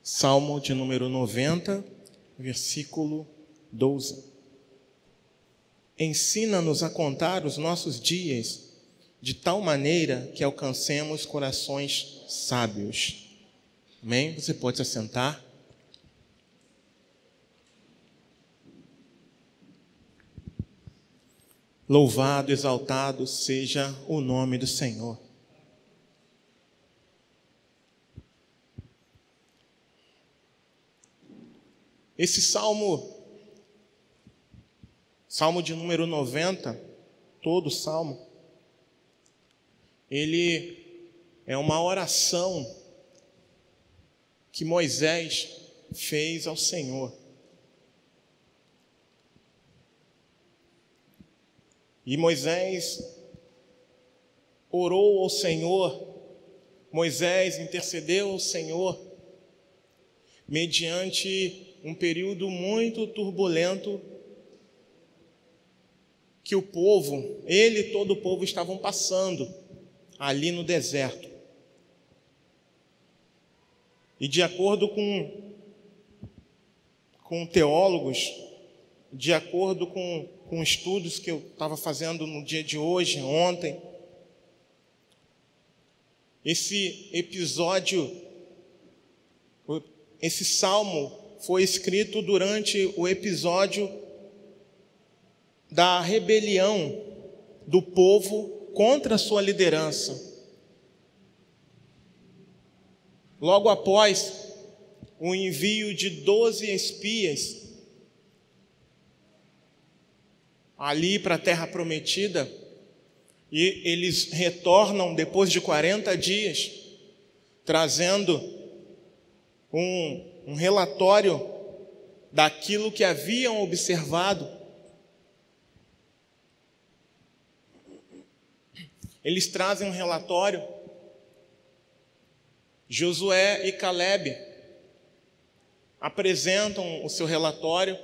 Salmo de número 90, versículo 12. Ensina-nos a contar os nossos dias de tal maneira que alcancemos corações sábios. Amém? Você pode se assentar. Louvado, exaltado seja o nome do Senhor. Esse salmo de número 90, todo o salmo, ele é uma oração que Moisés fez ao Senhor. E Moisés orou ao Senhor, Moisés intercedeu ao Senhor, mediante um período muito turbulento que o povo, ele e todo o povo estavam passando ali no deserto. E de acordo com teólogos, de acordo com estudos que eu estava fazendo no dia de hoje, ontem, esse episódio, esse salmo foi escrito durante o episódio da rebelião do povo contra a sua liderança. Logo após o envio de 12 espias ali para a Terra Prometida, e eles retornam depois de 40 dias, trazendo um relatório daquilo que haviam observado. Eles trazem um relatório. Josué e Caleb apresentam o seu relatório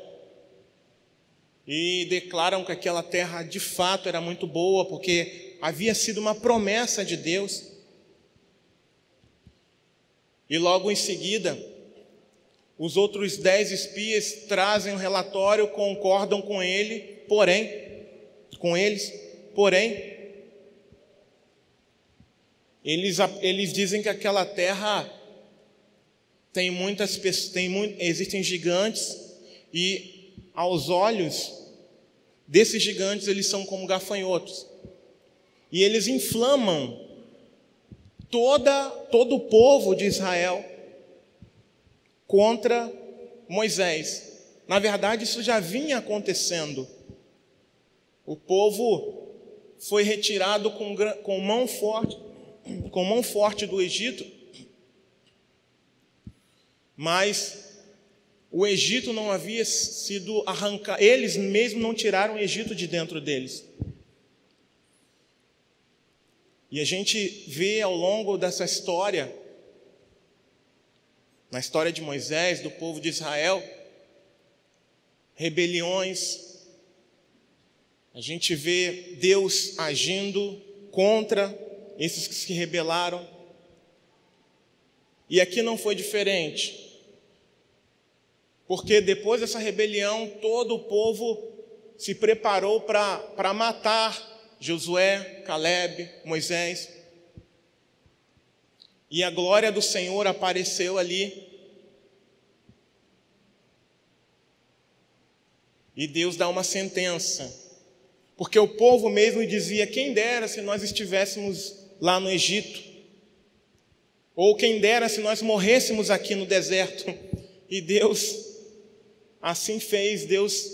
e declaram que aquela terra de fato era muito boa, porque havia sido uma promessa de Deus. E logo em seguida, os outros 10 espias trazem um relatório, concordam com eles, porém, eles dizem que aquela terra existem gigantes, e aos olhos desses gigantes eles são como gafanhotos. E eles inflamam todo o povo de Israel contra Moisés. Na verdade, isso já vinha acontecendo. O povo foi retirado com mão forte do Egito, mas o Egito não havia sido arrancado, eles mesmos não tiraram o Egito de dentro deles. E a gente vê ao longo dessa história, na história de Moisés, do povo de Israel, rebeliões. A gente vê Deus agindo contra esses que se rebelaram. E aqui não foi diferente, porque depois dessa rebelião, todo o povo se preparou para matar Josué, Caleb, Moisés. E a glória do Senhor apareceu ali. E Deus dá uma sentença. Porque o povo mesmo dizia: quem dera se nós estivéssemos lá no Egito. Ou quem dera se nós morrêssemos aqui no deserto. E Deus assim fez. Deus,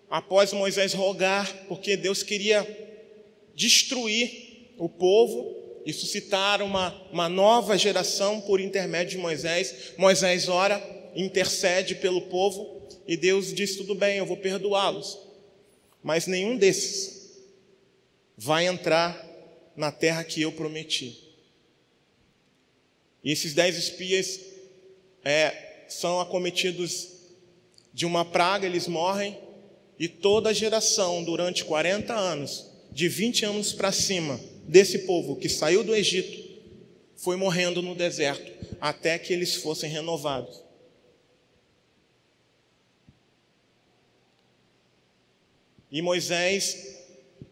após Moisés rogar, porque Deus queria destruir o povo e suscitar uma nova geração por intermédio de Moisés. Moisés ora, intercede pelo povo, e Deus diz: tudo bem, eu vou perdoá-los, mas nenhum desses vai entrar na terra que eu prometi. E esses 10 espias são acometidos de uma praga, eles morrem, e toda a geração, durante 40 anos, de 20 anos para cima, desse povo que saiu do Egito, foi morrendo no deserto, até que eles fossem renovados. E Moisés,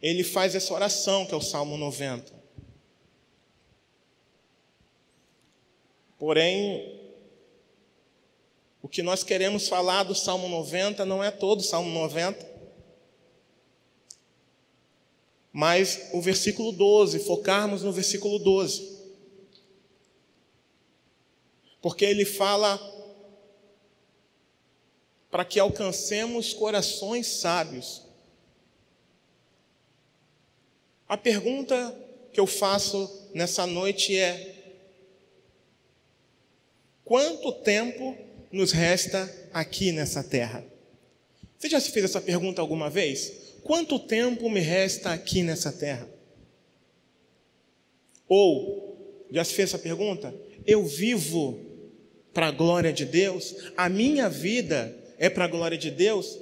ele faz essa oração, que é o Salmo 90. Porém, o que nós queremos falar do Salmo 90 não é todo o Salmo 90, mas o versículo 12, focarmos no versículo 12. Porque ele fala para que alcancemos corações sábios. A pergunta que eu faço nessa noite é: quanto tempo nos resta aqui nessa terra? Você já se fez essa pergunta alguma vez? Quanto tempo me resta aqui nessa terra? Ou, já se fez essa pergunta? Eu vivo para a glória de Deus? A minha vida é para a glória de Deus?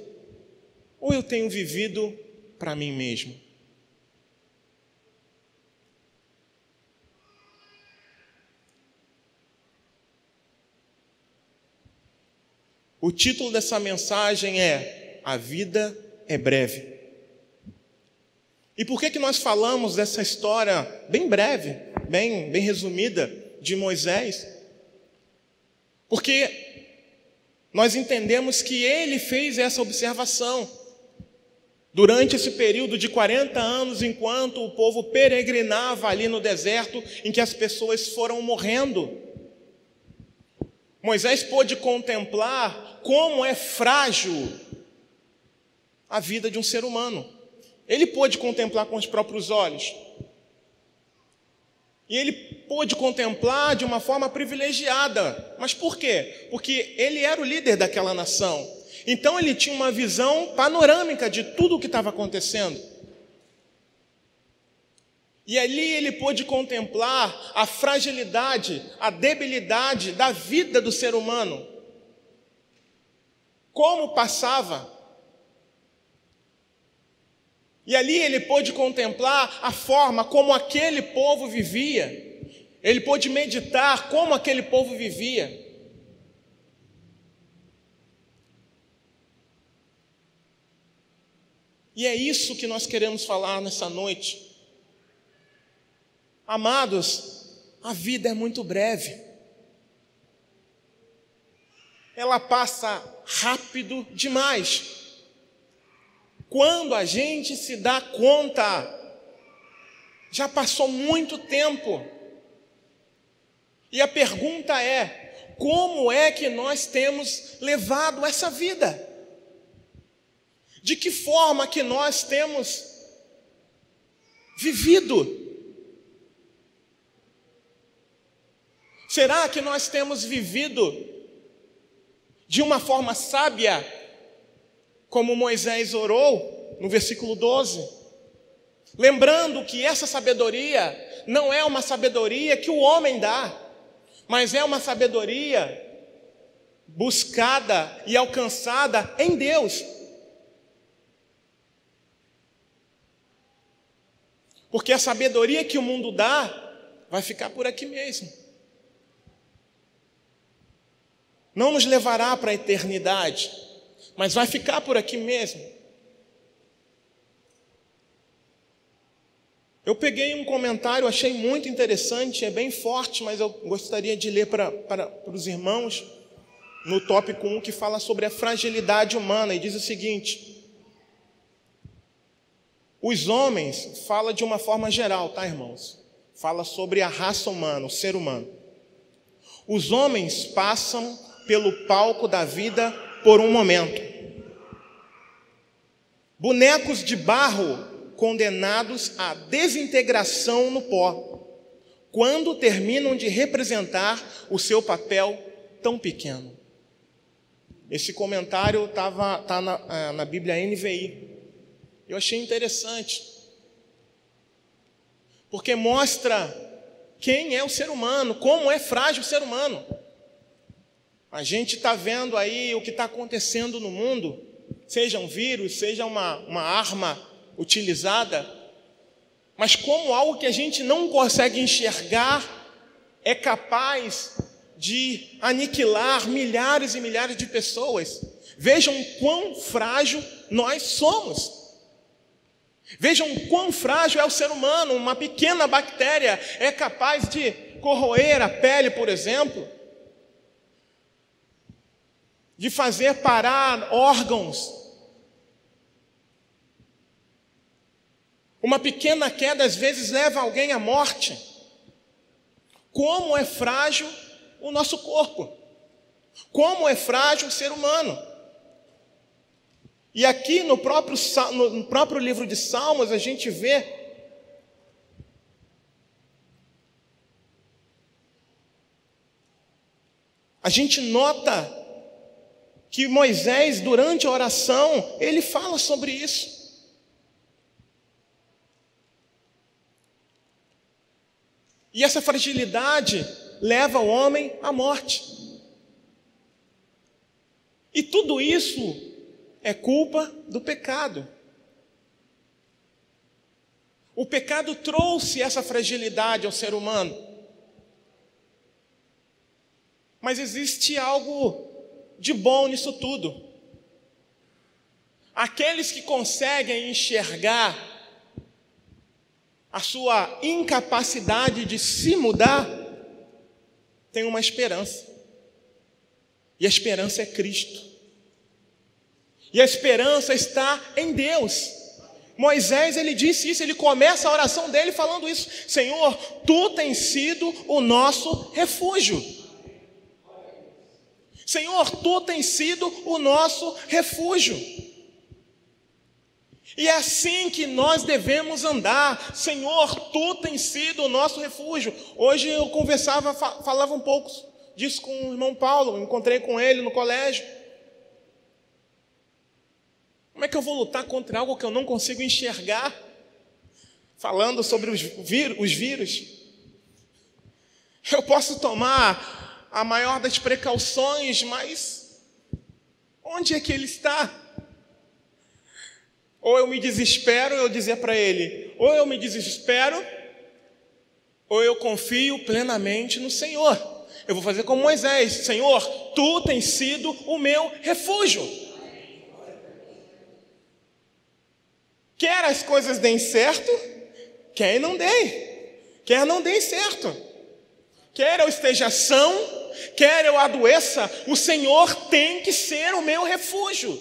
Ou eu tenho vivido para mim mesmo? O título dessa mensagem é: A vida é breve. E por que nós falamos dessa história bem breve, bem resumida de Moisés? Porque nós entendemos que ele fez essa observação durante esse período de 40 anos, enquanto o povo peregrinava ali no deserto, em que as pessoas foram morrendo. Moisés pôde contemplar como é frágil a vida de um ser humano. Ele pôde contemplar com os próprios olhos. E ele pôde contemplar de uma forma privilegiada. Mas por quê? Porque ele era o líder daquela nação. Então ele tinha uma visão panorâmica de tudo o que estava acontecendo. E ali ele pôde contemplar a fragilidade, a debilidade da vida do ser humano. Como passava. E ali ele pôde contemplar a forma como aquele povo vivia. Ele pôde meditar como aquele povo vivia. E é isso que nós queremos falar nessa noite. Amados, a vida é muito breve. Ela passa rápido demais. Quando a gente se dá conta, já passou muito tempo. E a pergunta é: como é que nós temos levado essa vida? De que forma que nós temos vivido? Será que nós temos vivido de uma forma sábia, como Moisés orou no versículo 12? Lembrando que essa sabedoria não é uma sabedoria que o homem dá, mas é uma sabedoria buscada e alcançada em Deus. Porque a sabedoria que o mundo dá vai ficar por aqui mesmo. Não nos levará para a eternidade, mas vai ficar por aqui mesmo. Eu peguei um comentário, achei muito interessante, é bem forte, mas eu gostaria de ler para os irmãos, no tópico 1, que fala sobre a fragilidade humana, e diz o seguinte: os homens, fala de uma forma geral, tá, irmãos? Fala sobre a raça humana, o ser humano. Os homens passam pelo palco da vida por um momento. Bonecos de barro condenados à desintegração no pó, quando terminam de representar o seu papel tão pequeno. Esse comentário está na Bíblia NVI. Eu achei interessante, porque mostra quem é o ser humano, como é frágil o ser humano. A gente está vendo aí o que está acontecendo no mundo, seja um vírus, seja uma arma utilizada, mas como algo que a gente não consegue enxergar é capaz de aniquilar milhares e milhares de pessoas. Vejam quão frágil nós somos. Vejam quão frágil é o ser humano. Uma pequena bactéria é capaz de corroer a pele, por exemplo, de fazer parar órgãos. Uma pequena queda às vezes leva alguém à morte. Como é frágil o nosso corpo. Como é frágil o ser humano. E aqui no próprio livro de Salmos a gente vê a gente nota que Moisés, durante a oração, ele fala sobre isso. E essa fragilidade leva o homem à morte. E tudo isso é culpa do pecado. O pecado trouxe essa fragilidade ao ser humano. Mas existe algo de bom nisso tudo. Aqueles que conseguem enxergar a sua incapacidade de se mudar, têm uma esperança. E a esperança é Cristo. E a esperança está em Deus. Moisés, ele disse isso, ele começa a oração dele falando isso. Senhor, Tu tens sido o nosso refúgio. Senhor, Tu tens sido o nosso refúgio. E é assim que nós devemos andar. Senhor, Tu tens sido o nosso refúgio. Hoje eu falava um pouco disso com o irmão Paulo. Encontrei com ele no colégio. Como é que eu vou lutar contra algo que eu não consigo enxergar? Falando sobre os vírus. Eu posso tomar a maior das precauções, mas onde é que ele está? Ou eu me desespero, eu dizer para ele, ou eu me desespero, ou eu confio plenamente no Senhor. Eu vou fazer como Moisés. Senhor, Tu tens sido o meu refúgio. Quer as coisas deem certo, quer não deem. Quer não deem certo. Quer eu esteja são, quer eu adoeça, o Senhor tem que ser o meu refúgio.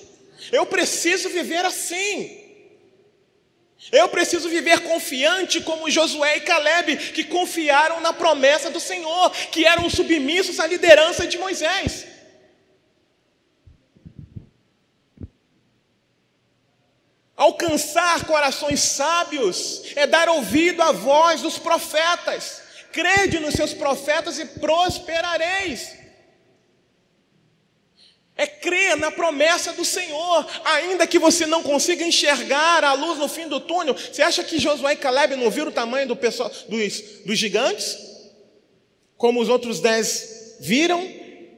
Eu preciso viver assim. Eu preciso viver confiante como Josué e Caleb, que confiaram na promessa do Senhor, que eram submissos à liderança de Moisés. Alcançar corações sábios é dar ouvido à voz dos profetas. Crede nos seus profetas e prosperareis. É crer na promessa do Senhor, ainda que você não consiga enxergar a luz no fim do túnel. Você acha que Josué e Caleb não viram o tamanho dos gigantes? Como os outros 10 viram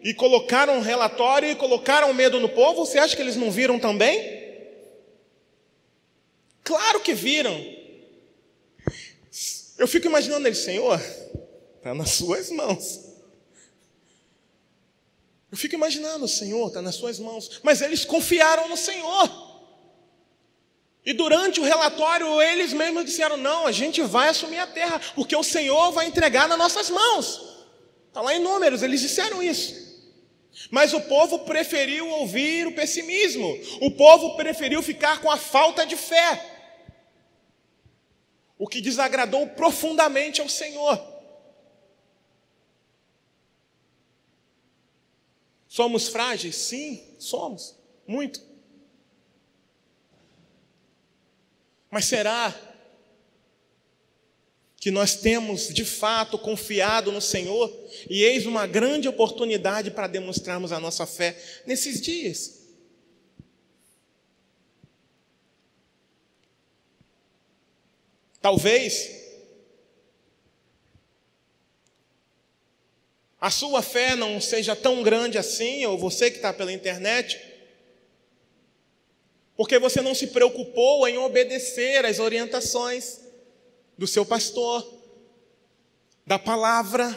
e colocaram um relatório e colocaram medo no povo? Você acha que eles não viram também? Claro que viram. Eu fico imaginando ele, Senhor, está nas suas mãos. Eu fico imaginando, Senhor, está nas suas mãos. Mas eles confiaram no Senhor. E durante o relatório, eles mesmos disseram, não, a gente vai assumir a terra, porque o Senhor vai entregar nas nossas mãos. Está lá em Números, eles disseram isso. Mas o povo preferiu ouvir o pessimismo. O povo preferiu ficar com a falta de fé. O que desagradou profundamente ao Senhor. Somos frágeis? Sim, somos. Muito. Mas será que nós temos de fato confiado no Senhor? E eis uma grande oportunidade para demonstrarmos a nossa fé nesses dias. Talvez a sua fé não seja tão grande assim, ou você que está pela internet, porque você não se preocupou em obedecer às orientações do seu pastor, da palavra.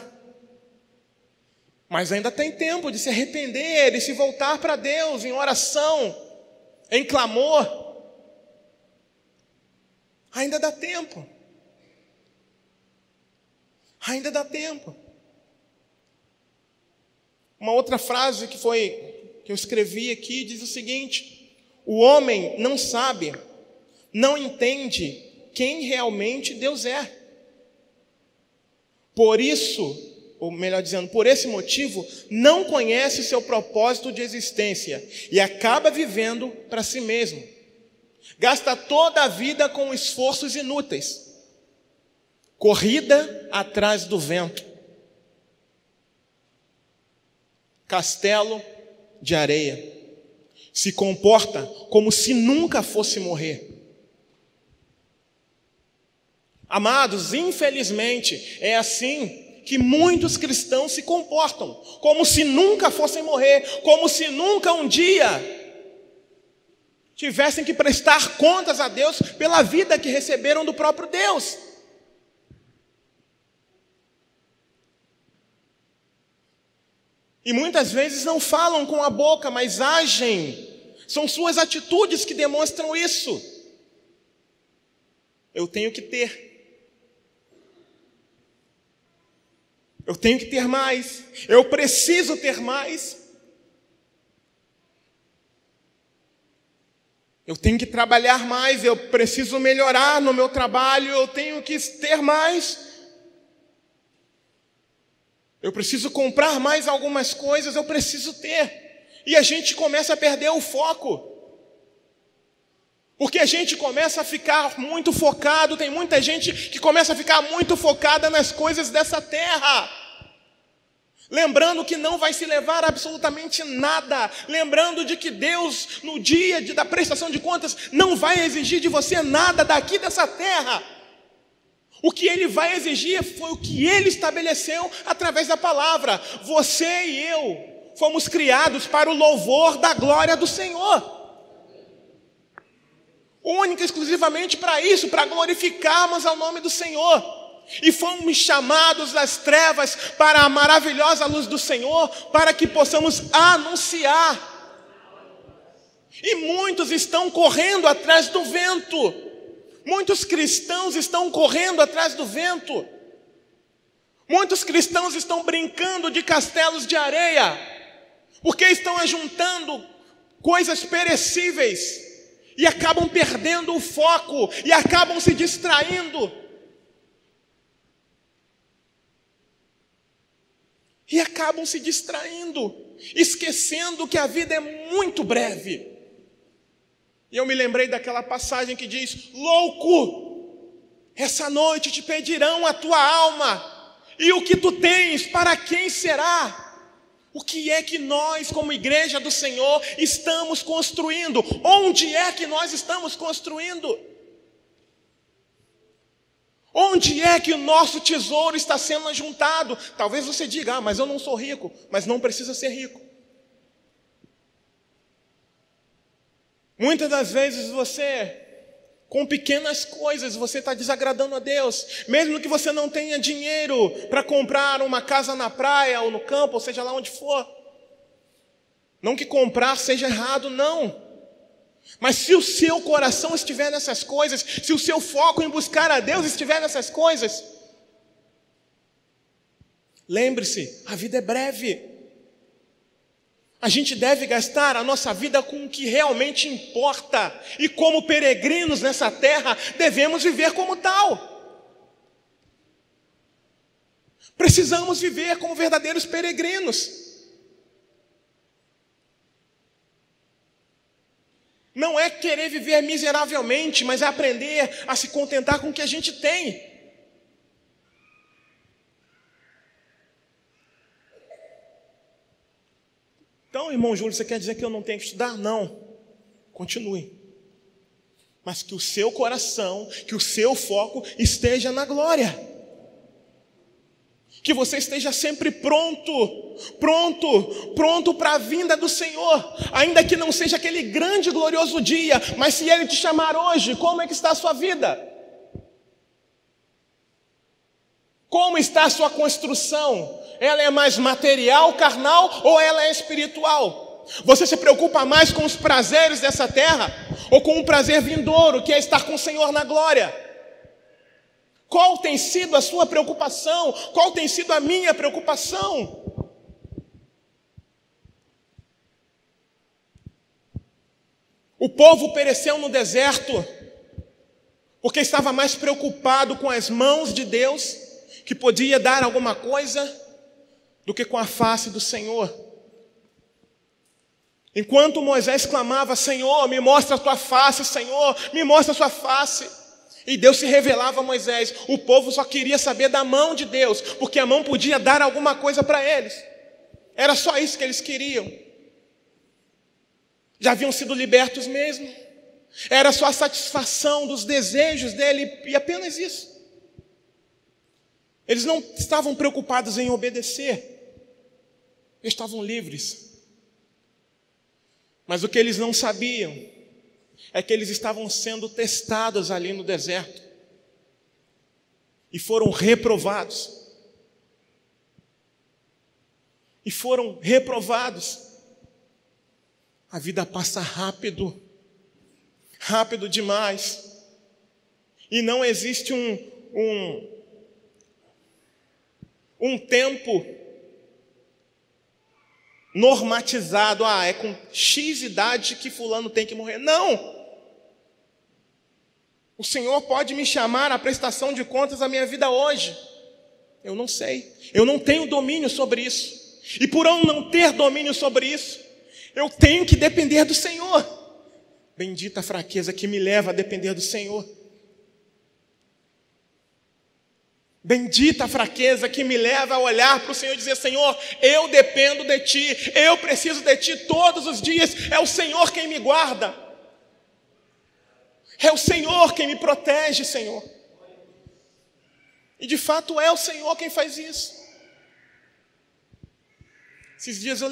Mas ainda tem tempo de se arrepender e se voltar para Deus em oração, em clamor. Ainda dá tempo. Ainda dá tempo. Uma outra frase que eu escrevi aqui diz o seguinte: o homem não sabe, não entende quem realmente Deus é. Por isso, ou melhor dizendo, por esse motivo, não conhece o seu propósito de existência e acaba vivendo para si mesmo. Gasta toda a vida com esforços inúteis. Corrida atrás do vento. Castelo de areia. Se comporta como se nunca fosse morrer. Amados, infelizmente, é assim que muitos cristãos se comportam, como se nunca fossem morrer, como se nunca um dia tivessem que prestar contas a Deus pela vida que receberam do próprio Deus. E muitas vezes não falam com a boca, mas agem. São suas atitudes que demonstram isso. Eu tenho que ter. Eu tenho que ter mais. Eu preciso ter mais. Eu tenho que trabalhar mais. Eu preciso melhorar no meu trabalho. Eu tenho que ter mais. Eu preciso comprar mais algumas coisas. Eu preciso ter. E a gente começa a perder o foco. Porque a gente começa a ficar muito focado. Tem muita gente que começa a ficar muito focada nas coisas dessa terra. Lembrando que não vai se levar absolutamente nada. Lembrando de que Deus, no dia da prestação de contas, não vai exigir de você nada daqui dessa terra. O que Ele vai exigir foi o que Ele estabeleceu através da palavra. Você e eu fomos criados para o louvor da glória do Senhor. Única e exclusivamente para isso, para glorificarmos ao nome do Senhor. E fomos chamados das trevas para a maravilhosa luz do Senhor, para que possamos anunciar. E muitos estão correndo atrás do vento. Muitos cristãos estão correndo atrás do vento. Muitos cristãos estão brincando de castelos de areia, porque estão ajuntando coisas perecíveis e acabam perdendo o foco e acabam se distraindo. E acabam se distraindo, esquecendo que a vida é muito breve. E eu me lembrei daquela passagem que diz: louco, essa noite te pedirão a tua alma, e o que tu tens, para quem será? O que é que nós, como igreja do Senhor, estamos construindo? Onde é que nós estamos construindo? Onde é que o nosso tesouro está sendo ajuntado? Talvez você diga: mas eu não sou rico. Mas não precisa ser rico. Muitas das vezes você, com pequenas coisas, você está desagradando a Deus. Mesmo que você não tenha dinheiro para comprar uma casa na praia ou no campo, ou seja lá onde for. Não que comprar seja errado, não. Mas se o seu coração estiver nessas coisas, se o seu foco em buscar a Deus estiver nessas coisas, lembre-se, a vida é breve. A gente deve gastar a nossa vida com o que realmente importa. E como peregrinos nessa terra, devemos viver como tal. Precisamos viver como verdadeiros peregrinos. Não é querer viver miseravelmente, mas é aprender a se contentar com o que a gente tem. Então, irmão Júlio, você quer dizer que eu não tenho que estudar? Não. Continue. Mas que o seu coração, que o seu foco esteja na glória. Que você esteja sempre pronto para a vinda do Senhor. Ainda que não seja aquele grande e glorioso dia, mas se Ele te chamar hoje, como é que está a sua vida? Como está a sua construção? Ela é mais material, carnal, ou ela é espiritual? Você se preocupa mais com os prazeres dessa terra, ou com um prazer vindouro, que é estar com o Senhor na glória? Qual tem sido a sua preocupação? Qual tem sido a minha preocupação? O povo pereceu no deserto porque estava mais preocupado com as mãos de Deus, que podia dar alguma coisa, do que com a face do Senhor. Enquanto Moisés clamava: Senhor, me mostra a tua face, Senhor, me mostra a sua face, e Deus se revelava a Moisés, o povo só queria saber da mão de Deus, porque a mão podia dar alguma coisa para eles. Era só isso que eles queriam. Já haviam sido libertos mesmo. Era só a satisfação dos desejos dele, e apenas isso. Eles não estavam preocupados em obedecer. Eles estavam livres. Mas o que eles não sabiam é que eles estavam sendo testados ali no deserto. E foram reprovados. E foram reprovados. A vida passa rápido. Rápido demais. E não existe um tempo normatizado. É com X idade que fulano tem que morrer. Não! O Senhor pode me chamar à prestação de contas da minha vida hoje. Eu não sei. Eu não tenho domínio sobre isso. E por eu não ter domínio sobre isso, eu tenho que depender do Senhor. Bendita a fraqueza que me leva a depender do Senhor. Bendita a fraqueza que me leva a olhar para o Senhor e dizer: Senhor, eu dependo de Ti, eu preciso de Ti todos os dias. É o Senhor quem me guarda. É o Senhor quem me protege, Senhor. E de fato é o Senhor quem faz isso. Esses dias eu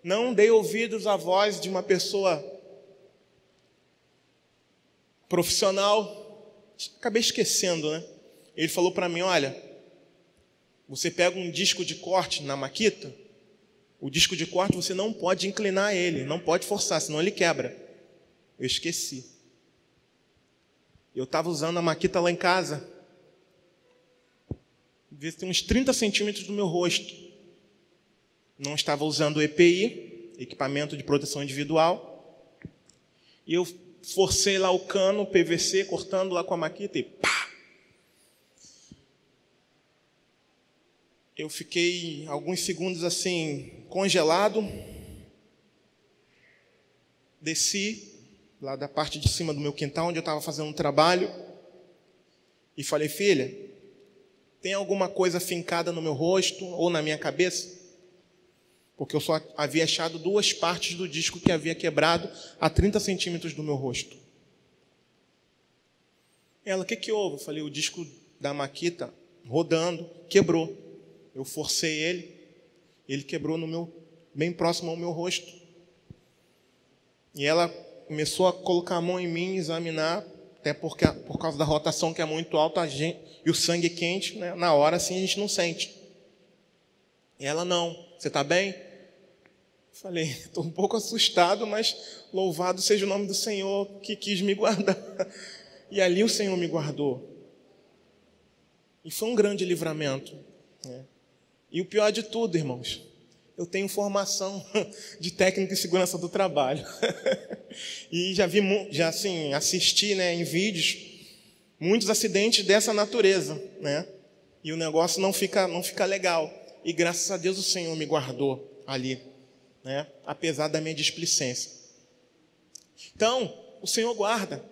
não dei ouvidos à voz de uma pessoa profissional, acabei esquecendo, né? Ele falou para mim: olha, você pega um disco de corte na maquita, o disco de corte você não pode inclinar ele, não pode forçar, senão ele quebra. Eu esqueci. Eu estava usando a maquita lá em casa, devia ter uns 30 centímetros do meu rosto. Não estava usando o EPI, equipamento de proteção individual, e eu forcei lá o cano PVC, cortando lá com a maquita, e pá! Eu fiquei alguns segundos assim, congelado. Desci lá da parte de cima do meu quintal, onde eu estava fazendo um trabalho, e falei: filha, tem alguma coisa fincada no meu rosto ou na minha cabeça? Porque eu só havia achado 2 partes do disco que havia quebrado a 30 centímetros do meu rosto. Ela: o que houve? Eu falei: o disco da maquita, rodando, quebrou. Eu forcei ele quebrou bem próximo ao meu rosto. E ela começou a colocar a mão em mim, examinar, até por causa da rotação que é muito alta, e o sangue quente, né? Na hora assim a gente não sente. E ela: não, você está bem? Eu falei: estou um pouco assustado, mas louvado seja o nome do Senhor que quis me guardar. E ali o Senhor me guardou. E foi um grande livramento, né? E o pior de tudo, irmãos, eu tenho formação de técnica em segurança do trabalho. E já assisti, né, em vídeos muitos acidentes dessa natureza, né? E o negócio não fica legal. E graças a Deus o Senhor me guardou ali, né? Apesar da minha displicência. Então, o Senhor guarda.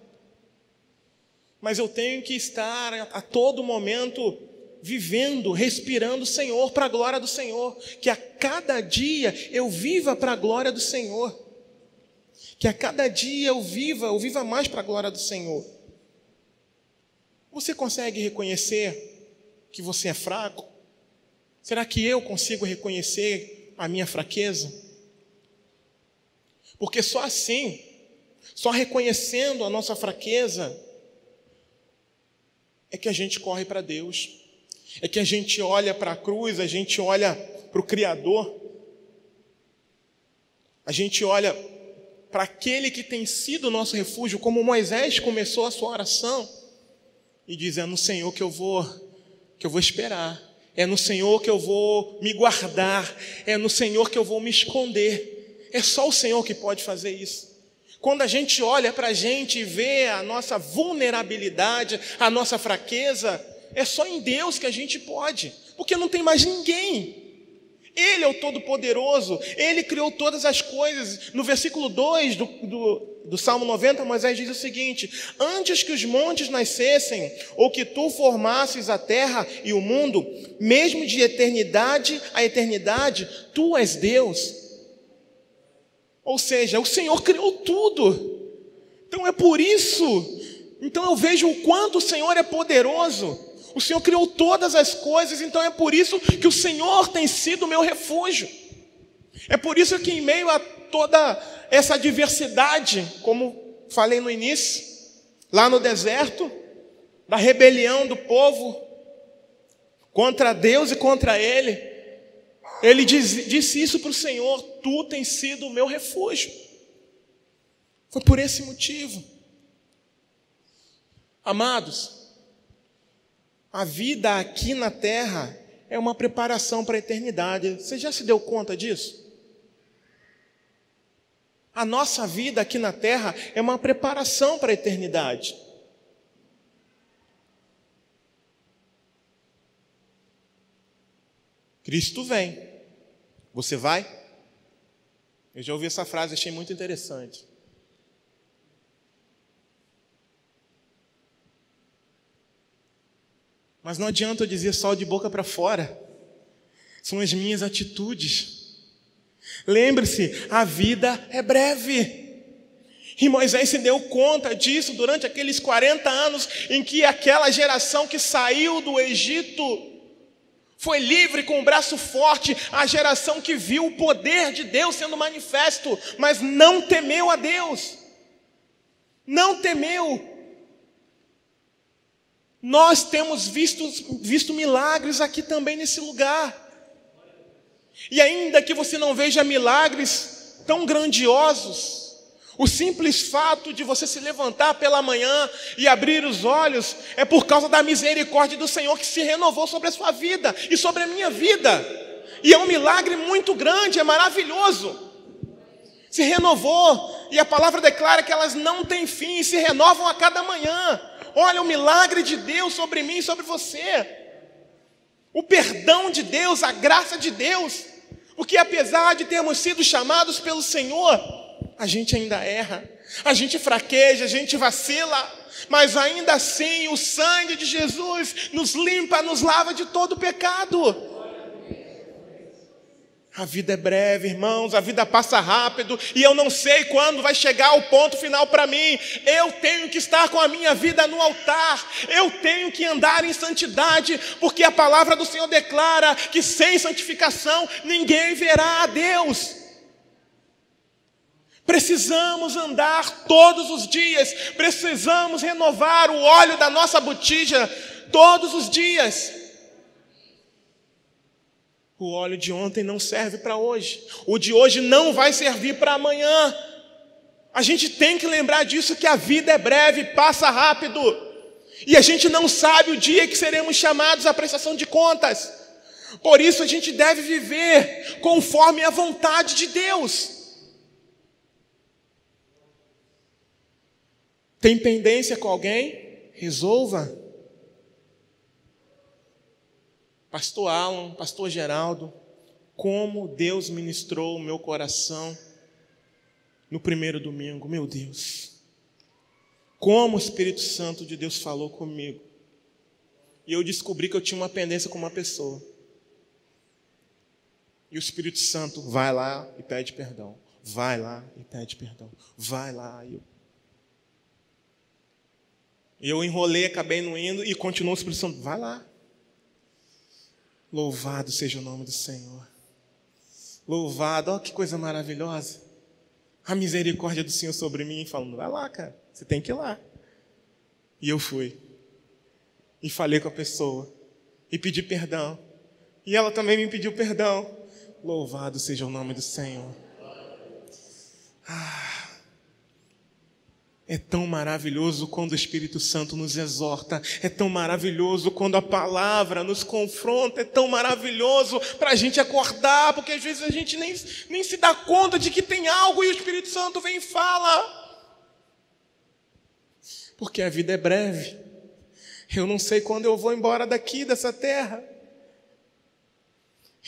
Mas eu tenho que estar a todo momento vivendo, respirando o Senhor, para a glória do Senhor. Que a cada dia eu viva para a glória do Senhor. Que a cada dia eu viva mais para a glória do Senhor. Você consegue reconhecer que você é fraco? Será que eu consigo reconhecer a minha fraqueza? Porque só assim, só reconhecendo a nossa fraqueza, é que a gente corre para Deus, é que a gente olha para a cruz, a gente olha para o Criador, a gente olha para aquele que tem sido o nosso refúgio, como Moisés começou a sua oração, e diz: é no Senhor que eu vou esperar, é no Senhor que eu vou me guardar, é no Senhor que eu vou me esconder. É só o Senhor que pode fazer isso. Quando a gente olha para a gente e vê a nossa vulnerabilidade, a nossa fraqueza, é só em Deus que a gente pode, porque não tem mais ninguém. Ele é o Todo-Poderoso, Ele criou todas as coisas. No versículo 2 do Salmo 90, Moisés diz o seguinte: antes que os montes nascessem, ou que tu formasses a terra e o mundo, mesmo de eternidade a eternidade, tu és Deus. Ou seja, o Senhor criou tudo. Então é por isso. Então eu vejo o quanto o Senhor é poderoso. O Senhor criou todas as coisas, então é por isso que o Senhor tem sido o meu refúgio. É por isso que em meio a toda essa diversidade, como falei no início, lá no deserto, da rebelião do povo contra Deus e contra Ele, Ele disse isso para o Senhor: tu tens sido o meu refúgio. Foi por esse motivo. Amados, a vida aqui na terra é uma preparação para a eternidade. Você já se deu conta disso? A nossa vida aqui na terra é uma preparação para a eternidade. Cristo vem. Você vai? Eu já ouvi essa frase, achei muito interessante. Mas não adianta eu dizer só de boca para fora. São as minhas atitudes. Lembre-se, a vida é breve. E Moisés se deu conta disso durante aqueles 40 anos em que aquela geração que saiu do Egito foi livre com o braço forte, a geração que viu o poder de Deus sendo manifesto, mas não temeu a Deus. Não temeu. Nós temos visto milagres aqui também nesse lugar. E ainda que você não veja milagres tão grandiosos, o simples fato de você se levantar pela manhã e abrir os olhos é por causa da misericórdia do Senhor que se renovou sobre a sua vida e sobre a minha vida. E é um milagre muito grande, é maravilhoso. Se renovou, e a palavra declara que elas não têm fim e se renovam a cada manhã. Olha o milagre de Deus sobre mim e sobre você. O perdão de Deus, a graça de Deus. Porque apesar de termos sido chamados pelo Senhor, a gente ainda erra, a gente fraqueja, a gente vacila. Mas ainda assim o sangue de Jesus nos limpa, nos lava de todo pecado. A vida é breve, irmãos, a vida passa rápido e eu não sei quando vai chegar o ponto final para mim. Eu tenho que estar com a minha vida no altar, eu tenho que andar em santidade, porque a palavra do Senhor declara que sem santificação ninguém verá a Deus. Precisamos andar todos os dias, precisamos renovar o óleo da nossa botija todos os dias. O óleo de ontem não serve para hoje. O de hoje não vai servir para amanhã. A gente tem que lembrar disso, que a vida é breve, passa rápido. E a gente não sabe o dia que seremos chamados à prestação de contas. Por isso a gente deve viver conforme a vontade de Deus. Tem pendência com alguém? Resolva. Pastor Alan, Pastor Geraldo, como Deus ministrou o meu coração no primeiro domingo, meu Deus. Como o Espírito Santo de Deus falou comigo. E eu descobri que eu tinha uma pendência com uma pessoa. E o Espírito Santo vai lá e pede perdão. Vai lá e pede perdão. Vai lá e eu enrolei, acabei não indo e continuou o Espírito Santo. Vai lá. Louvado seja o nome do Senhor. Louvado, olha que coisa maravilhosa. A misericórdia do Senhor sobre mim, falando: vai lá, cara, você tem que ir lá. E eu fui. e falei com a pessoa e pedi perdão. E ela também me pediu perdão. Louvado seja o nome do Senhor. É tão maravilhoso quando o Espírito Santo nos exorta. É tão maravilhoso quando a palavra nos confronta. É tão maravilhoso para a gente acordar, porque às vezes a gente nem se dá conta de que tem algo e o Espírito Santo vem e fala. Porque a vida é breve. Eu não sei quando eu vou embora daqui, dessa terra.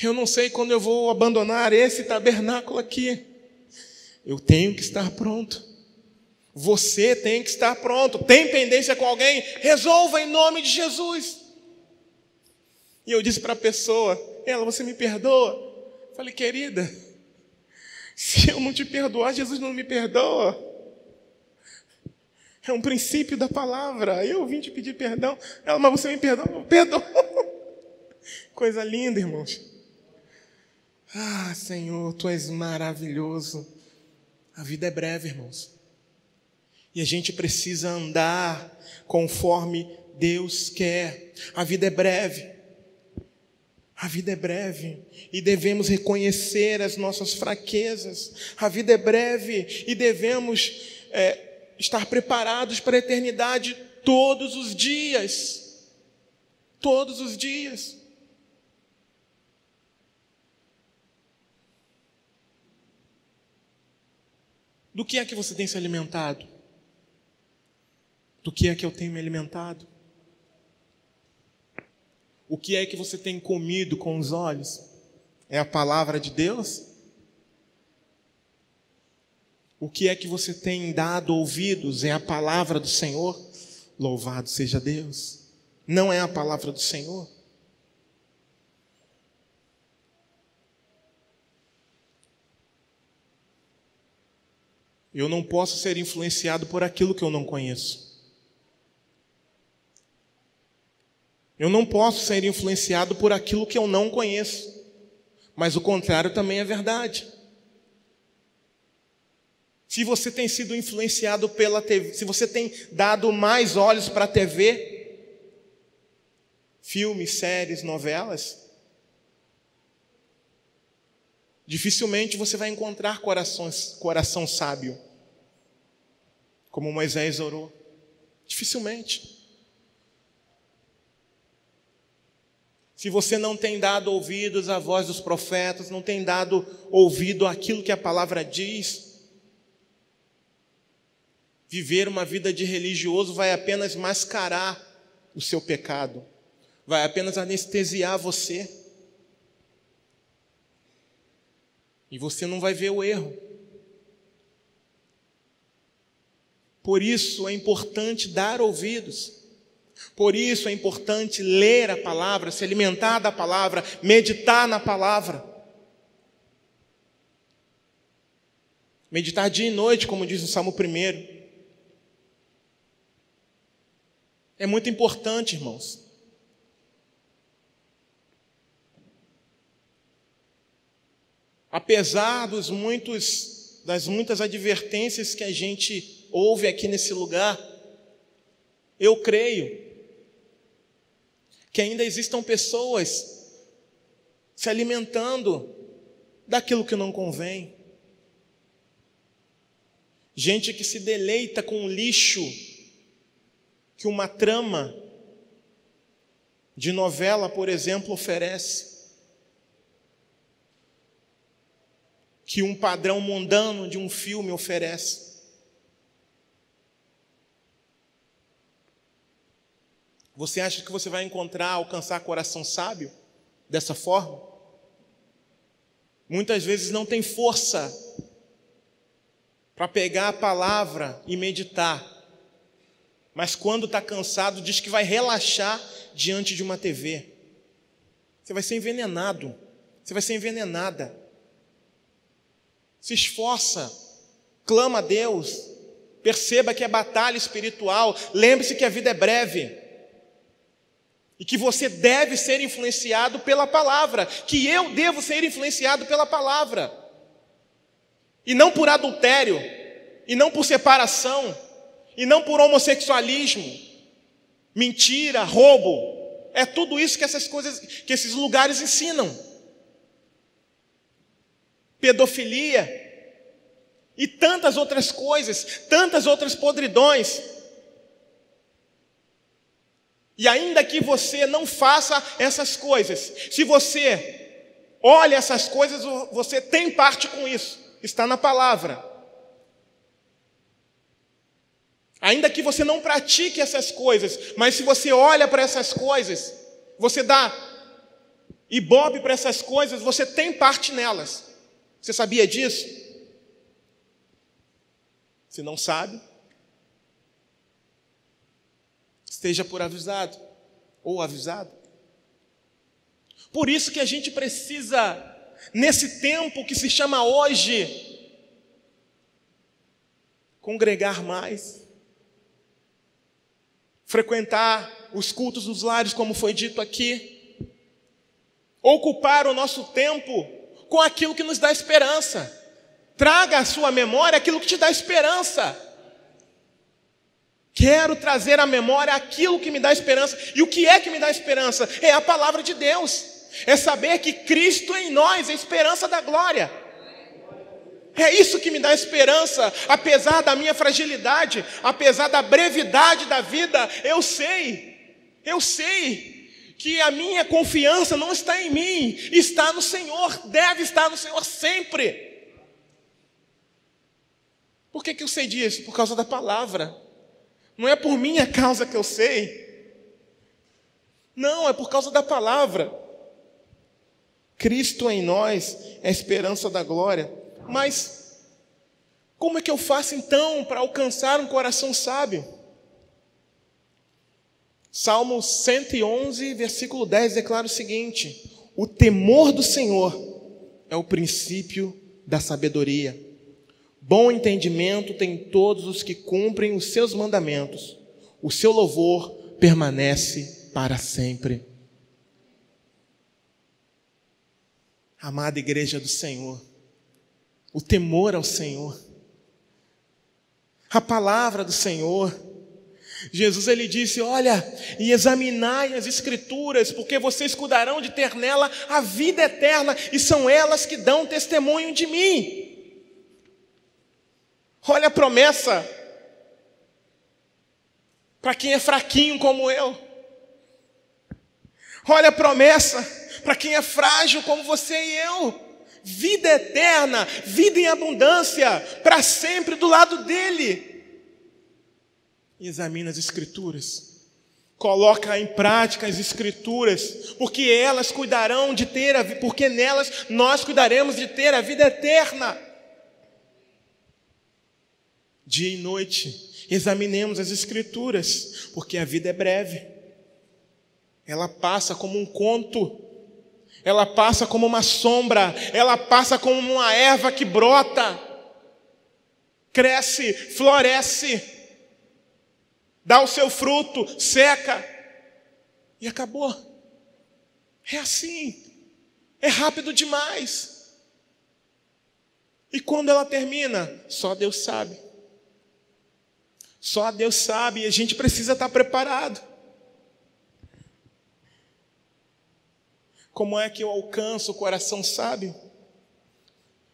Eu não sei quando eu vou abandonar esse tabernáculo aqui. Eu tenho que estar pronto. Você tem que estar pronto. Tem pendência com alguém? Resolva em nome de Jesus. E eu disse para a pessoa, você me perdoa? Falei, querida, se eu não te perdoar, Jesus não me perdoa. É um princípio da palavra. Eu vim te pedir perdão. Mas você me perdoa? Eu perdoo. Coisa linda, irmãos. Senhor, Tu és maravilhoso. A vida é breve, irmãos. E a gente precisa andar conforme Deus quer. A vida é breve. A vida é breve. E devemos reconhecer as nossas fraquezas. A vida é breve. E devemos estar preparados para a eternidade todos os dias. Todos os dias. Do que é que você tem se alimentado? Do que é que eu tenho me alimentado? O que é que você tem comido com os olhos? É a palavra de Deus? O que é que você tem dado ouvidos? É a palavra do Senhor? Louvado seja Deus. Não é a palavra do Senhor? Eu não posso ser influenciado por aquilo que eu não conheço. Eu não posso ser influenciado por aquilo que eu não conheço. Mas o contrário também é verdade. Se você tem sido influenciado pela TV, se você tem dado mais olhos para a TV, filmes, séries, novelas, dificilmente você vai encontrar coração sábio, como Moisés orou. Dificilmente. Se você não tem dado ouvidos à voz dos profetas, não tem dado ouvido àquilo que a palavra diz, viver uma vida de religioso vai apenas mascarar o seu pecado, vai apenas anestesiar você. E você não vai ver o erro. Por isso é importante dar ouvidos. Por isso é importante ler a palavra, se alimentar da palavra, meditar na palavra. Meditar dia e noite, como diz o Salmo 1. É muito importante, irmãos. Apesar das muitas advertências que a gente ouve aqui nesse lugar, eu creio que ainda existam pessoas se alimentando daquilo que não convém. Gente que se deleita com o lixo que uma trama de novela, por exemplo, oferece. Que um padrão mundano de um filme oferece. Você acha que você vai alcançar coração sábio dessa forma? Muitas vezes não tem força para pegar a palavra e meditar. Mas quando está cansado, diz que vai relaxar diante de uma TV. Você vai ser envenenado. Você vai ser envenenada. Se esforça, clama a Deus, perceba que é batalha espiritual, lembre-se que a vida é breve e que você deve ser influenciado pela palavra, que eu devo ser influenciado pela palavra, e não por adultério, e não por separação, e não por homossexualismo, mentira, roubo. É tudo isso que essas coisas, que esses lugares ensinam. Pedofilia e tantas outras coisas, tantas outras podridões. E ainda que você não faça essas coisas, se você olha essas coisas, você tem parte com isso. Está na palavra. Ainda que você não pratique essas coisas, mas se você olha para essas coisas, você dá ibope para essas coisas, você tem parte nelas. Você sabia disso? Se não sabe, esteja por avisado ou avisado. Por isso que a gente precisa, nesse tempo que se chama hoje, congregar mais, frequentar os cultos dos lares, como foi dito aqui, ocupar o nosso tempo com aquilo que nos dá esperança. Traga à sua memória aquilo que te dá esperança. Quero trazer à memória aquilo que me dá esperança. E o que é que me dá esperança? É a palavra de Deus. É saber que Cristo em nós é a esperança da glória. É isso que me dá esperança, apesar da minha fragilidade, apesar da brevidade da vida. Eu sei que a minha confiança não está em mim, está no Senhor, deve estar no Senhor sempre. Por que eu sei disso? Por causa da palavra. Não é por minha causa que eu sei. Não, é por causa da palavra. Cristo em nós é a esperança da glória. Mas como é que eu faço então para alcançar um coração sábio? Salmo 111, versículo 10 declara o seguinte: o temor do Senhor é o princípio da sabedoria. Bom entendimento tem todos os que cumprem os seus mandamentos. O seu louvor permanece para sempre. Amada igreja do Senhor, o temor ao Senhor, a palavra do Senhor. Jesus, ele disse: olha, e examinai as escrituras, porque vocês cuidarão de ter nela a vida eterna, e são elas que dão testemunho de mim. Olha a promessa para quem é fraquinho como eu. Olha a promessa para quem é frágil como você e eu. Vida eterna, vida em abundância, para sempre do lado dele. Examina as escrituras, coloca em prática as escrituras, porque elas cuidarão de ter porque nelas nós cuidaremos de ter a vida eterna. Dia e noite, examinemos as escrituras, porque a vida é breve. Ela passa como um conto. Ela passa como uma sombra, ela passa como uma erva que brota, cresce, floresce, dá o seu fruto, seca e acabou. É assim, é rápido demais. E quando ela termina, só Deus sabe. Só Deus sabe, e a gente precisa estar preparado. Como é que eu alcanço o coração sábio?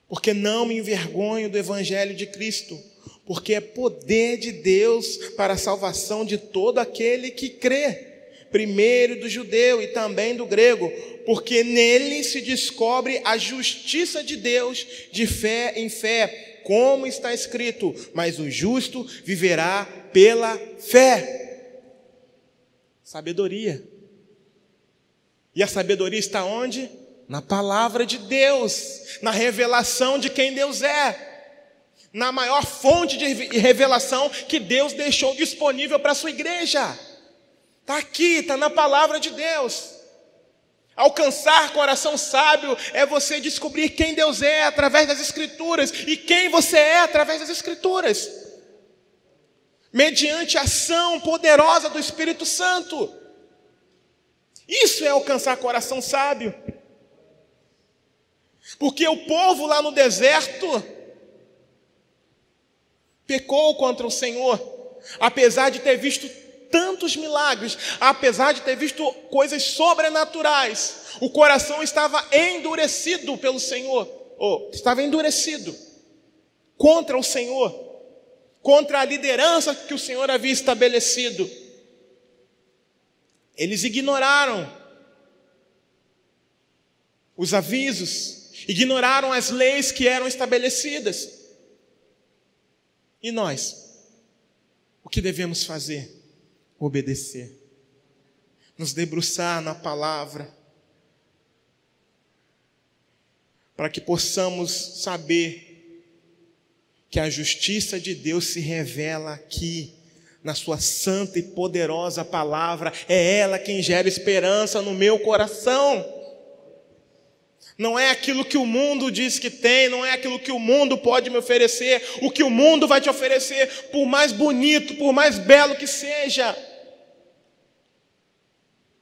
Porque não me envergonho do Evangelho de Cristo, porque é poder de Deus para a salvação de todo aquele que crê, primeiro do judeu e também do grego, porque nele se descobre a justiça de Deus de fé em fé, como está escrito: mas o justo viverá pela fé. Sabedoria. E a sabedoria está onde? Na palavra de Deus, na revelação de quem Deus é, na maior fonte de revelação que Deus deixou disponível para a sua igreja. Está aqui, está na palavra de Deus. Alcançar coração sábio é você descobrir quem Deus é através das Escrituras e quem você é através das Escrituras, mediante a ação poderosa do Espírito Santo. Isso é alcançar coração sábio. Porque o povo lá no deserto pecou contra o Senhor, apesar de ter visto tantos milagres, apesar de ter visto coisas sobrenaturais, o coração estava endurecido pelo Senhor, estava endurecido contra o Senhor, contra a liderança que o Senhor havia estabelecido. Eles ignoraram os avisos, ignoraram as leis que eram estabelecidas. E nós? O que devemos fazer? Obedecer. Nos debruçar na palavra, para que possamos saber que a justiça de Deus se revela aqui, na sua santa e poderosa palavra. É ela quem gera esperança no meu coração. Não é aquilo que o mundo diz que tem, não é aquilo que o mundo pode me oferecer. O que o mundo vai te oferecer, por mais bonito, por mais belo que seja,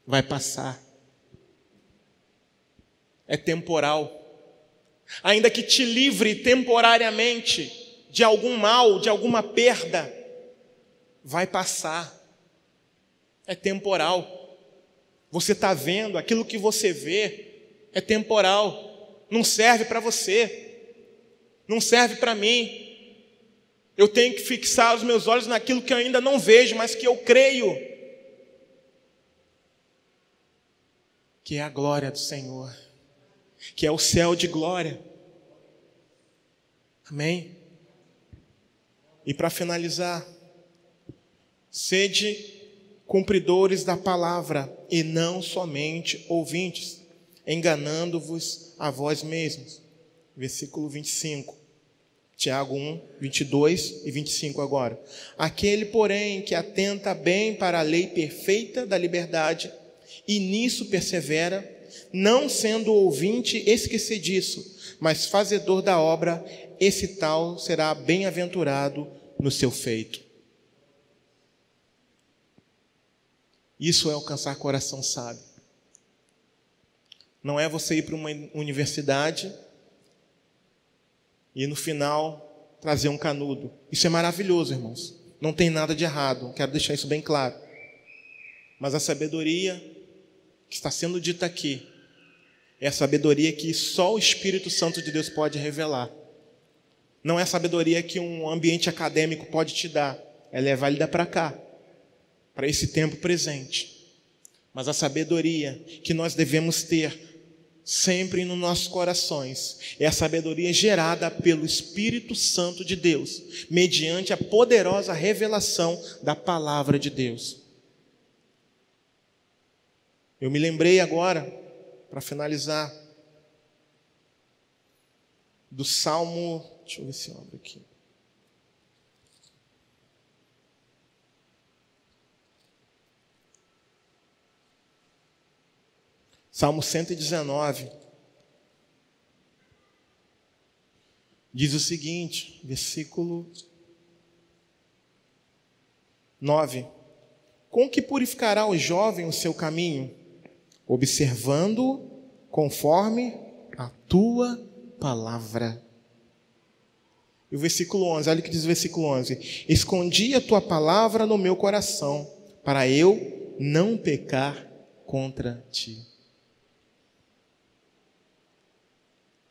vai passar. É temporal. Ainda que te livre temporariamente de algum mal, de alguma perda, vai passar. É temporal. Você está vendo, aquilo que você vê é temporal, não serve para você, não serve para mim. Eu tenho que fixar os meus olhos naquilo que eu ainda não vejo, mas que eu creio, que é a glória do Senhor, que é o céu de glória. Amém? E para finalizar, sede cumpridores da palavra e não somente ouvintes, enganando-vos a vós mesmos. Versículo 25. Tiago 1, 22 e 25 agora. Aquele, porém, que atenta bem para a lei perfeita da liberdade e nisso persevera, não sendo ouvinte esquecediço, mas fazedor da obra, esse tal será bem-aventurado no seu feito. Isso é alcançar coração sábio. Não é você ir para uma universidade e no final trazer um canudo. Isso é maravilhoso, irmãos. Não tem nada de errado. Quero deixar isso bem claro. Mas a sabedoria que está sendo dita aqui é a sabedoria que só o Espírito Santo de Deus pode revelar. Não é a sabedoria que um ambiente acadêmico pode te dar. Ela é válida para cá, para esse tempo presente. Mas a sabedoria que nós devemos ter sempre nos nossos corações é a sabedoria gerada pelo Espírito Santo de Deus, mediante a poderosa revelação da palavra de Deus. Eu me lembrei agora, para finalizar, do Salmo, deixa eu ver se eu abro aqui. Salmo 119, diz o seguinte, versículo 9. Com que purificará o jovem o seu caminho? Observando conforme a tua palavra. E o versículo 11, olha o que diz o versículo 11. Escondi a tua palavra no meu coração, para eu não pecar contra ti.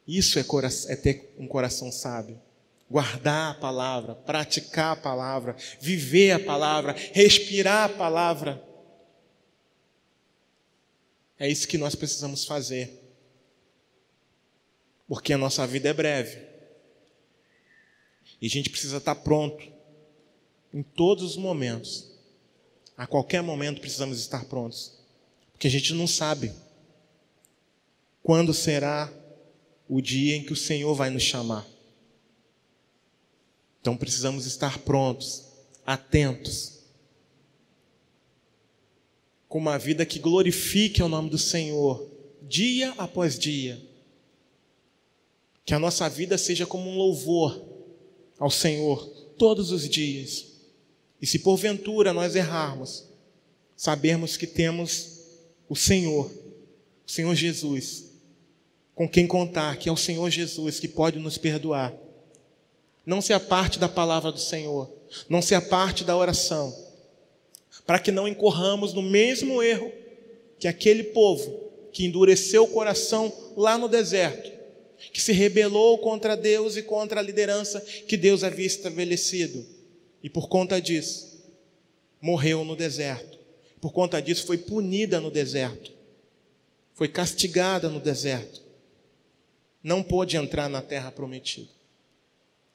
Isso é ter um coração sábio. Guardar a palavra, praticar a palavra, viver a palavra, respirar a palavra. É isso que nós precisamos fazer. Porque a nossa vida é breve. E a gente precisa estar pronto em todos os momentos. A qualquer momento precisamos estar prontos. Porque a gente não sabe quando será o dia em que o Senhor vai nos chamar. Então precisamos estar prontos, atentos, com uma vida que glorifique o nome do Senhor, dia após dia. Que a nossa vida seja como um louvor ao Senhor, todos os dias. E se porventura nós errarmos, sabermos que temos o Senhor Jesus, com quem contar, que é o Senhor Jesus que pode nos perdoar. Não se aparte da palavra do Senhor, não se aparte da oração, para que não incorramos no mesmo erro que aquele povo que endureceu o coração lá no deserto, que se rebelou contra Deus e contra a liderança que Deus havia estabelecido, e por conta disso morreu no deserto, por conta disso foi punida no deserto, foi castigada no deserto, não pôde entrar na terra prometida.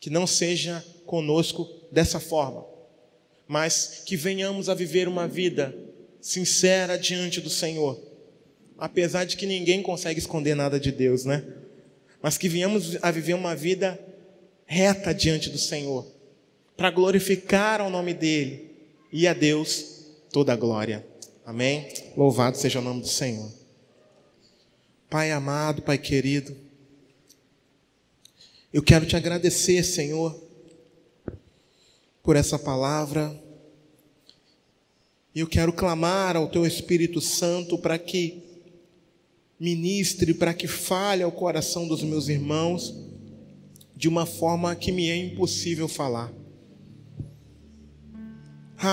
Que não seja conosco dessa forma, mas que venhamos a viver uma vida sincera diante do Senhor, apesar de que ninguém consegue esconder nada de Deus, né? Mas que venhamos a viver uma vida reta diante do Senhor, para glorificar o nome dEle e a Deus toda a glória. Amém? Louvado seja o nome do Senhor. Pai amado, Pai querido, eu quero te agradecer, Senhor, por essa palavra. Eu quero clamar ao Teu Espírito Santo para que ministre, para que fale ao coração dos meus irmãos de uma forma que me é impossível falar.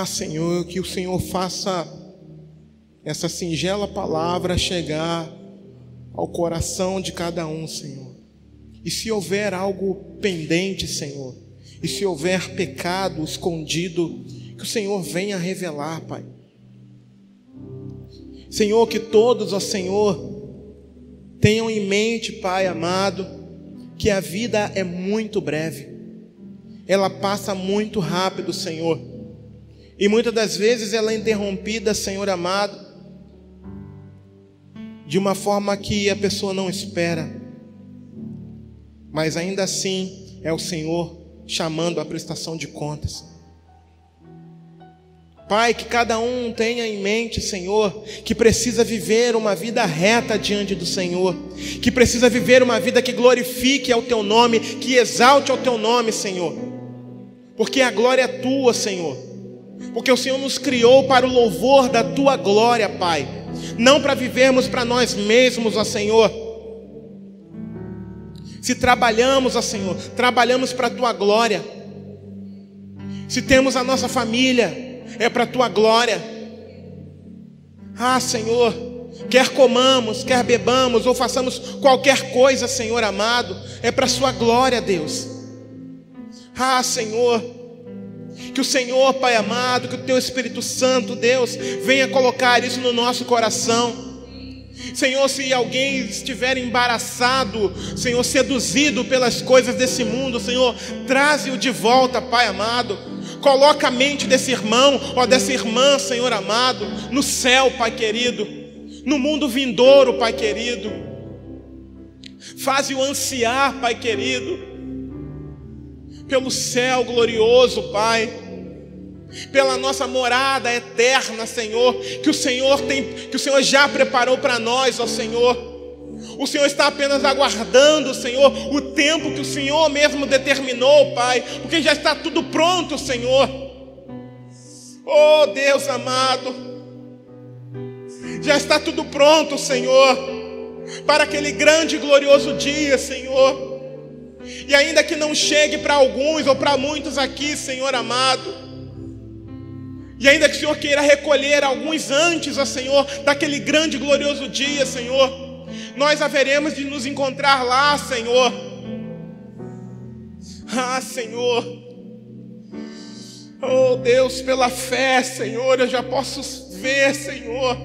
Senhor, que o Senhor faça essa singela palavra chegar ao coração de cada um, Senhor. E se houver algo pendente, Senhor, e se houver pecado escondido, que o Senhor venha revelar, Pai. Senhor, que todos, ó Senhor, tenham em mente, Pai amado, que a vida é muito breve. Ela passa muito rápido, Senhor. E muitas das vezes ela é interrompida, Senhor amado, de uma forma que a pessoa não espera. Mas ainda assim é o Senhor chamando a prestação de contas. Pai, que cada um tenha em mente, Senhor, que precisa viver uma vida reta diante do Senhor, que precisa viver uma vida que glorifique ao Teu nome, que exalte ao Teu nome, Senhor, porque a glória é Tua, Senhor, porque o Senhor nos criou para o louvor da Tua glória, Pai, não para vivermos para nós mesmos, ó Senhor. Se trabalhamos, ó Senhor, trabalhamos para a Tua glória. Se temos a nossa família, é para a Tua glória. Senhor, quer comamos, quer bebamos ou façamos qualquer coisa, Senhor amado, é para a Sua glória, Deus. Senhor, que o Senhor, Pai amado, que o Teu Espírito Santo, Deus, venha colocar isso no nosso coração. Senhor, se alguém estiver embaraçado, Senhor, seduzido pelas coisas desse mundo, Senhor, traze-o de volta, Pai amado. Coloca a mente desse irmão ou dessa irmã, Senhor amado, no céu, Pai querido, no mundo vindouro, Pai querido. Faze-o ansiar, Pai querido, pelo céu glorioso, Pai, pela nossa morada eterna, Senhor, que o Senhor já preparou para nós, ó Senhor. O Senhor está apenas aguardando, Senhor, o tempo que o Senhor mesmo determinou, Pai, porque já está tudo pronto, Senhor. Oh Deus amado, já está tudo pronto, Senhor, para aquele grande e glorioso dia, Senhor. E ainda que não chegue para alguns ou para muitos aqui, Senhor amado, e ainda que o Senhor queira recolher alguns antes, ó Senhor, daquele grande e glorioso dia, Senhor, nós haveremos de nos encontrar lá, Senhor. Senhor, oh Deus, pela fé, Senhor, eu já posso ver, Senhor,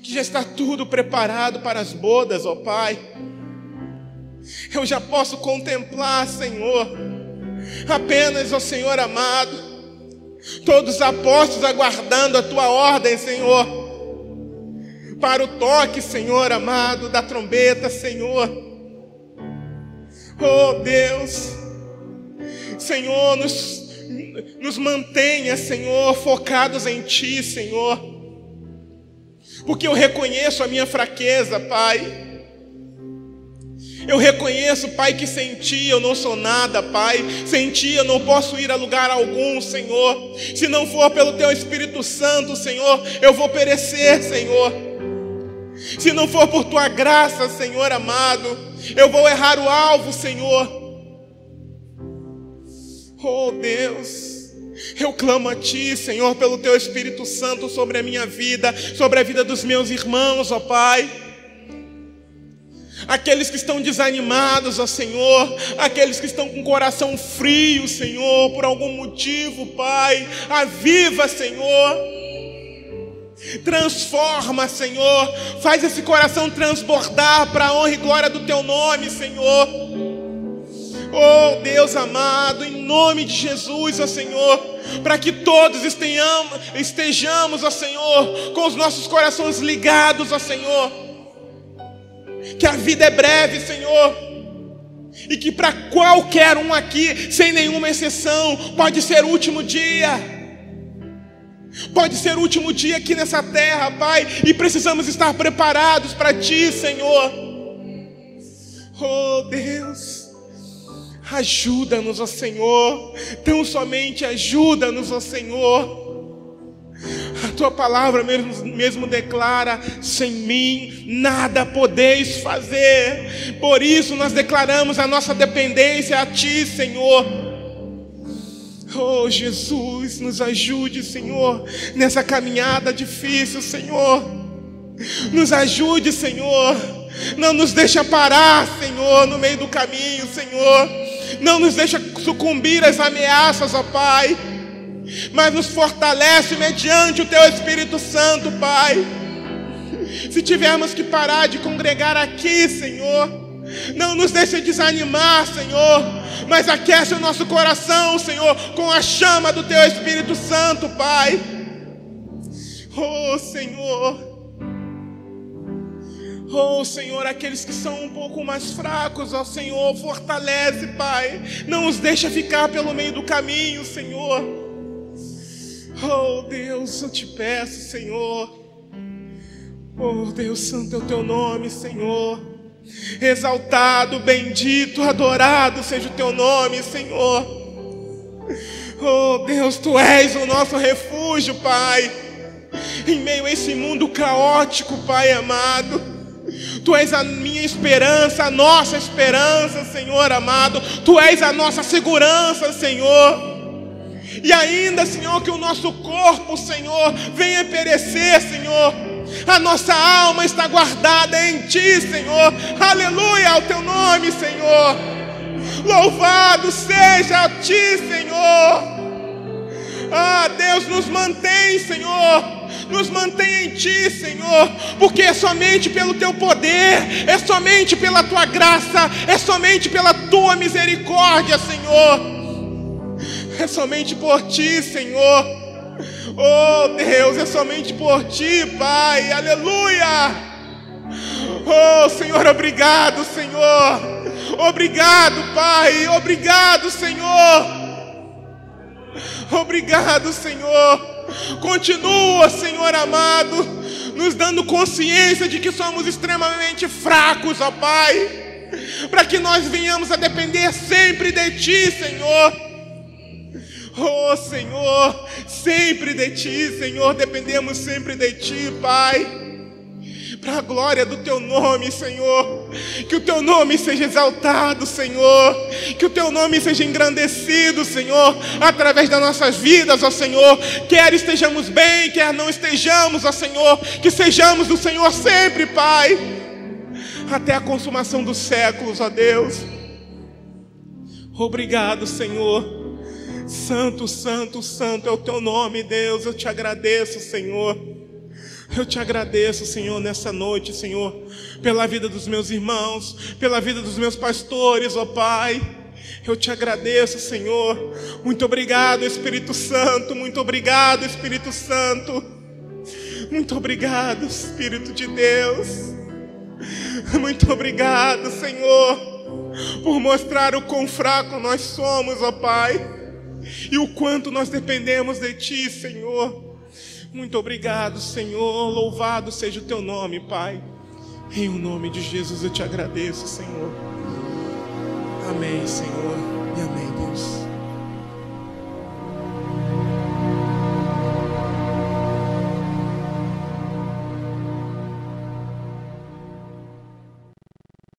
que já está tudo preparado para as bodas, ó Pai. Eu já posso contemplar, Senhor, apenas, ó Senhor amado, todos os apóstolos aguardando a Tua ordem, Senhor, para o toque, Senhor amado, da trombeta, Senhor. Oh Deus, Senhor, nos mantenha, Senhor, focados em Ti, Senhor, porque eu reconheço a minha fraqueza, Pai. Eu reconheço, Pai, que sem Ti eu não sou nada, Pai. Sem Ti eu não posso ir a lugar algum, Senhor. Se não for pelo Teu Espírito Santo, Senhor, eu vou perecer, Senhor. Se não for por Tua graça, Senhor amado, eu vou errar o alvo, Senhor. Oh Deus, Eu clamo a Ti, Senhor, pelo Teu Espírito Santo sobre a minha vida, sobre a vida dos meus irmãos, ó Pai. Aqueles que estão desanimados, ó Senhor, aqueles que estão com o coração frio, Senhor, por algum motivo, Pai, aviva, Senhor. Transforma, Senhor, faz esse coração transbordar para a honra e glória do Teu nome, Senhor. Oh Deus amado, em nome de Jesus, ó Senhor, para que todos estejamos, ó Senhor, com os nossos corações ligados, ó Senhor, que a vida é breve, Senhor, e que para qualquer um aqui, sem nenhuma exceção, pode ser o último dia. Pode ser o último dia aqui nessa terra, Pai, e precisamos estar preparados para Ti, Senhor. Oh Deus, ajuda-nos, ó Senhor, tão somente ajuda-nos, ó Senhor. A Tua palavra mesmo declara: sem mim nada podeis fazer. Por isso nós declaramos a nossa dependência a Ti, Senhor. Oh Jesus, nos ajude, Senhor, nessa caminhada difícil, Senhor. Nos ajude, Senhor. Não nos deixa parar, Senhor, no meio do caminho, Senhor. Não nos deixa sucumbir às ameaças, ó Pai, mas nos fortalece mediante o Teu Espírito Santo, Pai. Se tivermos que parar de congregar aqui, Senhor, não nos deixe desanimar, Senhor, mas aquece o nosso coração, Senhor, com a chama do Teu Espírito Santo, Pai. Oh Senhor, oh Senhor, aqueles que são um pouco mais fracos, ó Senhor, fortalece, Pai. Não os deixa ficar pelo meio do caminho, Senhor. Oh Deus, eu Te peço, Senhor. Oh Deus santo é o Teu nome, Senhor. Exaltado, bendito, adorado seja o Teu nome, Senhor. Oh Deus, Tu és o nosso refúgio, Pai, em meio a esse mundo caótico, Pai amado. Tu és a minha esperança, a nossa esperança, Senhor amado. Tu és a nossa segurança, Senhor. E ainda, Senhor, que o nosso corpo, Senhor, venha perecer, Senhor, a nossa alma está guardada em Ti, Senhor. Aleluia ao Teu nome, Senhor. Louvado seja a Ti, Senhor. Ah, Deus, nos mantém, Senhor. Nos mantém em Ti, Senhor, porque é somente pelo Teu poder, é somente pela Tua graça, é somente pela Tua misericórdia, Senhor. É somente por Ti, Senhor. Oh Deus, é somente por Ti, Pai. Aleluia. Oh Senhor, obrigado, Senhor. Obrigado, Pai. Obrigado, Senhor. Obrigado, Senhor. Continua, Senhor amado, nos dando consciência de que somos extremamente fracos, ó Pai, para que nós venhamos a depender sempre de Ti, Senhor. Oh Senhor, sempre de Ti, Senhor, dependemos sempre de Ti, Pai. Para a glória do Teu nome, Senhor. Que o Teu nome seja exaltado, Senhor. Que o Teu nome seja engrandecido, Senhor, através das nossas vidas, ó Senhor. Quer estejamos bem, quer não estejamos, ó Senhor. Que sejamos do Senhor sempre, Pai, até a consumação dos séculos, ó Deus. Obrigado, Senhor. Santo, santo, santo é o Teu nome, Deus. Eu Te agradeço, Senhor. Eu Te agradeço, Senhor, nessa noite, Senhor, pela vida dos meus irmãos, pela vida dos meus pastores, ó Pai. Eu Te agradeço, Senhor. Muito obrigado, Espírito Santo. Muito obrigado, Espírito Santo. Muito obrigado, Espírito de Deus. Muito obrigado, Senhor, por mostrar o quão fraco nós somos, ó Pai, e o quanto nós dependemos de Ti, Senhor. Muito obrigado, Senhor. Louvado seja o Teu nome, Pai. Em o nome de Jesus eu Te agradeço, Senhor. Amém, Senhor.